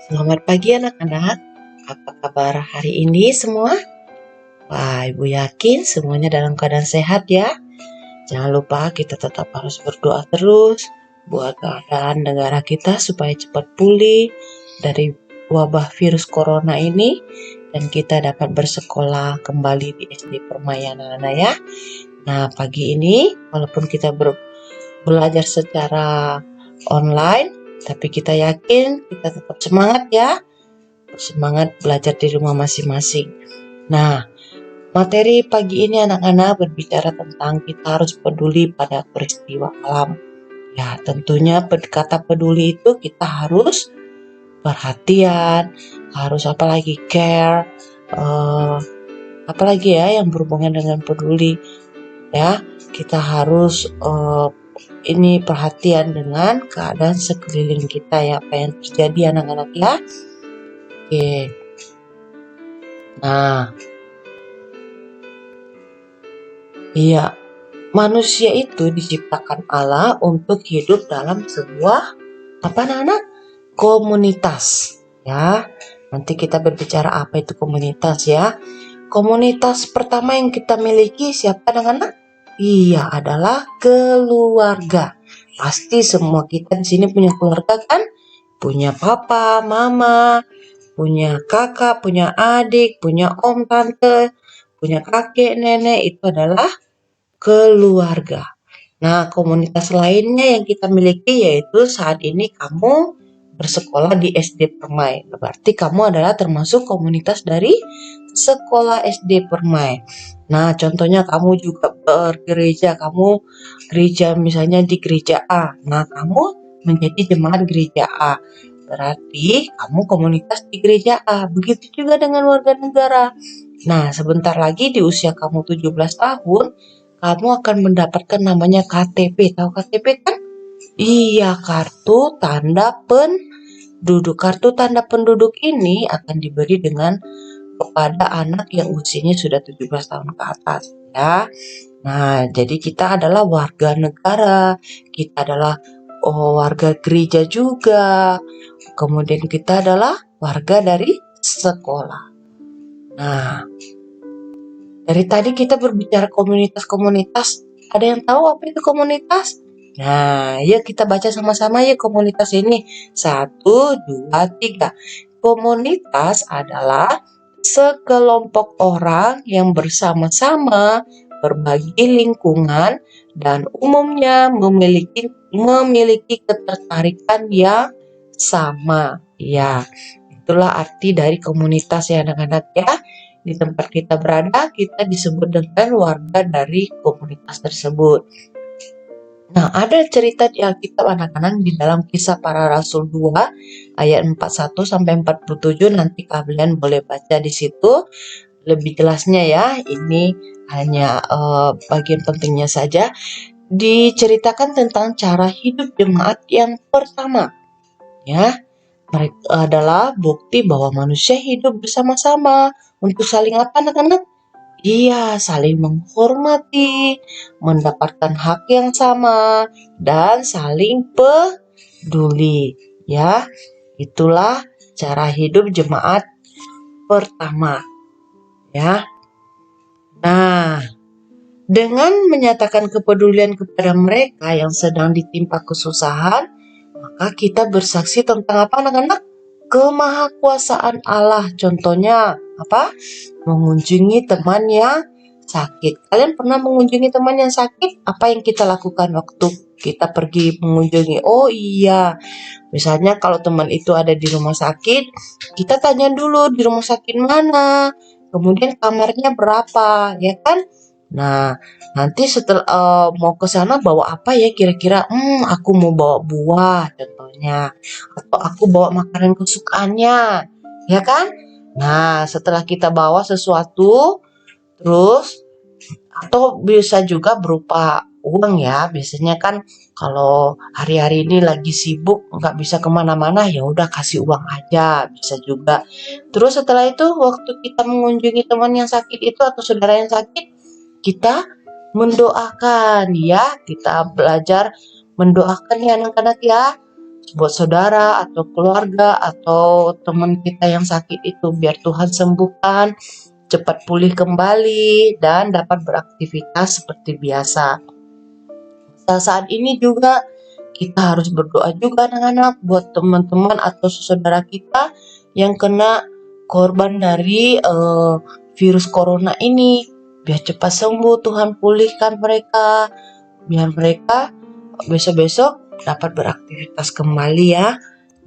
Selamat pagi anak-anak. Apa kabar hari ini semua? Wah, Ibu yakin semuanya dalam keadaan sehat ya. Jangan lupa kita tetap harus berdoa terus buat keadaan negara kita supaya cepat pulih dari wabah virus corona ini dan kita dapat bersekolah kembali di SD Permai anak-anak ya. Nah, pagi ini walaupun kita belajar secara online, tapi kita yakin kita tetap semangat ya. Semangat belajar di rumah masing-masing. Nah, materi pagi ini anak-anak berbicara tentang kita harus peduli pada peristiwa alam. Ya, tentunya kata peduli itu kita harus perhatian, harus apalagi care, apalagi ya yang berhubungan dengan peduli. Ya, kita harus ini perhatian dengan keadaan sekeliling kita ya, apa yang terjadi anak-anak ya. Oke. Nah, iya, manusia itu diciptakan Allah untuk hidup dalam sebuah anak-anak? Komunitas. Ya, nanti kita berbicara apa itu komunitas ya. Komunitas pertama yang kita miliki siapa anak-anak? Iya, adalah keluarga. Pasti semua kita di sini punya keluarga kan? Punya papa, mama, punya kakak, punya adik, punya om, tante, punya kakek, nenek, itu adalah keluarga. Nah, komunitas lainnya yang kita miliki yaitu saat ini kamu bersekolah di SD Permai. Berarti kamu adalah termasuk komunitas dari sekolah SD Permai. Nah, contohnya kamu juga bergereja, kamu gereja misalnya di gereja A. Nah, kamu menjadi jemaat gereja A. Berarti kamu komunitas di gereja A. Begitu juga dengan warga negara. Nah, sebentar lagi di usia kamu 17 tahun, kamu akan mendapatkan namanya KTP. Tahu KTP kan? Iya, kartu tanda penduduk. Kartu tanda penduduk ini akan diberi dengan kepada anak yang usianya sudah 17 tahun ke atas ya. Nah, jadi kita adalah warga negara, kita adalah warga gereja juga. Kemudian kita adalah warga dari sekolah. Nah, dari tadi kita berbicara komunitas-komunitas. Ada yang tahu apa itu komunitas? Nah, yuk kita baca sama-sama ya komunitas ini. 1, 2, 3. Komunitas adalah sekelompok orang yang bersama-sama berbagi lingkungan dan umumnya memiliki ketertarikan yang sama. Ya, itulah arti dari komunitas ya anak-anak ya. Di tempat kita berada, kita disebut dengan warga dari komunitas tersebut. Nah, ada cerita di Alkitab anak-anak di dalam Kisah Para Rasul 2 ayat 41 sampai 47, nanti kalian boleh baca di situ lebih jelasnya ya. Ini hanya bagian pentingnya saja. Diceritakan tentang cara hidup jemaat yang pertama. Ya, mereka adalah bukti bahwa manusia hidup bersama-sama untuk saling apa anak-anak? Iya, saling menghormati, mendapatkan hak yang sama, dan saling peduli. Ya, itulah cara hidup jemaat pertama. Ya, nah, dengan menyatakan kepedulian kepada mereka yang sedang ditimpa kesusahan, maka kita bersaksi tentang apa anak-anak? Kemahakuasaan Allah. Contohnya apa? Mengunjungi teman yang sakit. Kalian pernah mengunjungi teman yang sakit? Apa yang kita lakukan waktu kita pergi mengunjungi? Oh iya, misalnya kalau teman itu ada di rumah sakit, kita tanya dulu di rumah sakit mana, kemudian kamarnya berapa, ya kan? Nah, nanti setelah mau ke sana bawa apa ya kira-kira? Aku mau bawa buah contohnya, atau aku bawa makanan kesukaannya, ya kan? Nah, setelah kita bawa sesuatu, terus atau bisa juga berupa uang ya. Biasanya kan kalau hari-hari ini lagi sibuk nggak bisa kemana-mana, ya udah kasih uang aja, bisa juga. Terus setelah itu waktu kita mengunjungi teman yang sakit itu atau saudara yang sakit, kita mendoakan ya, kita belajar mendoakan ya anak-anak ya, buat saudara atau keluarga atau teman kita yang sakit itu, biar Tuhan sembuhkan, cepat pulih kembali dan dapat beraktivitas seperti biasa. Saat ini juga kita harus berdoa juga anak-anak buat teman-teman atau saudara kita yang kena korban dari virus corona ini, biar cepat sembuh, Tuhan pulihkan mereka, biar mereka besok-besok dapat beraktivitas kembali ya.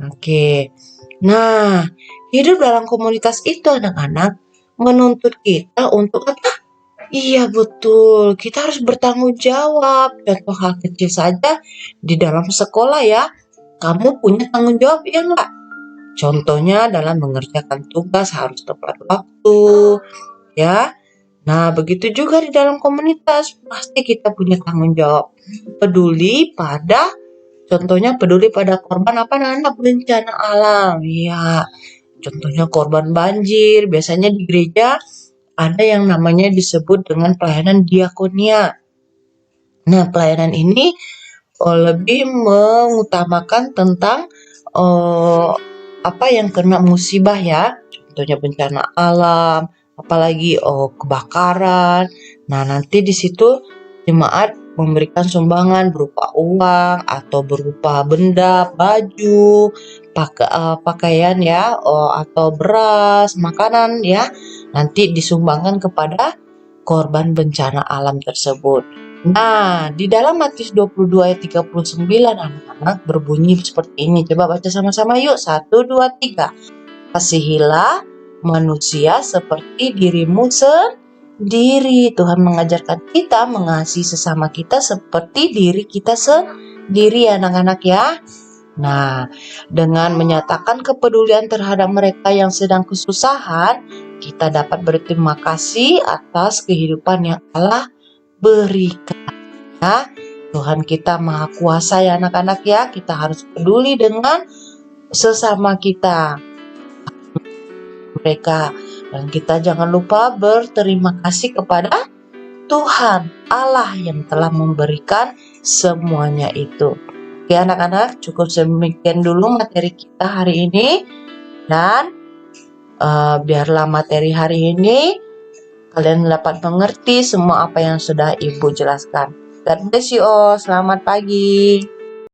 Oke. Nah, hidup dalam komunitas itu anak-anak menuntut kita untuk apa? Iya betul, kita harus bertanggung jawab. Contoh hal kecil saja di dalam sekolah ya. Kamu punya tanggung jawab ya enggak? Contohnya dalam mengerjakan tugas harus tepat waktu, ya. Nah, begitu juga di dalam komunitas, pasti kita punya tanggung jawab. Contohnya peduli pada korban apa anak bencana alam. Ya, contohnya korban banjir. Biasanya di gereja ada yang namanya disebut dengan pelayanan diakonia. Nah, pelayanan ini lebih mengutamakan tentang apa yang kena musibah ya. Contohnya bencana alam, apalagi kebakaran. Nah, nanti di situ jemaat memberikan sumbangan berupa uang atau berupa benda, baju, pakaian ya, atau beras, makanan ya. Nanti disumbangkan kepada korban bencana alam tersebut. Nah, di dalam Matius 22 ayat 39 anak-anak berbunyi seperti ini. Coba baca sama-sama yuk. 1, 2, 3. Kasihilah manusia seperti dirimu sendiri. Tuhan mengajarkan kita mengasihi sesama kita seperti diri kita sendiri anak-anak ya. Nah, dengan menyatakan kepedulian terhadap mereka yang sedang kesusahan, kita dapat berterima kasih atas kehidupan yang Allah berikan. Ya, Tuhan kita Maha Kuasa ya anak-anak ya. Kita harus peduli dengan sesama kita, mereka. Dan kita jangan lupa berterima kasih kepada Tuhan Allah yang telah memberikan semuanya itu. Oke anak-anak, cukup demikian dulu materi kita hari ini. Dan biarlah materi hari ini kalian dapat mengerti semua apa yang sudah Ibu jelaskan. God bless you all. Selamat pagi.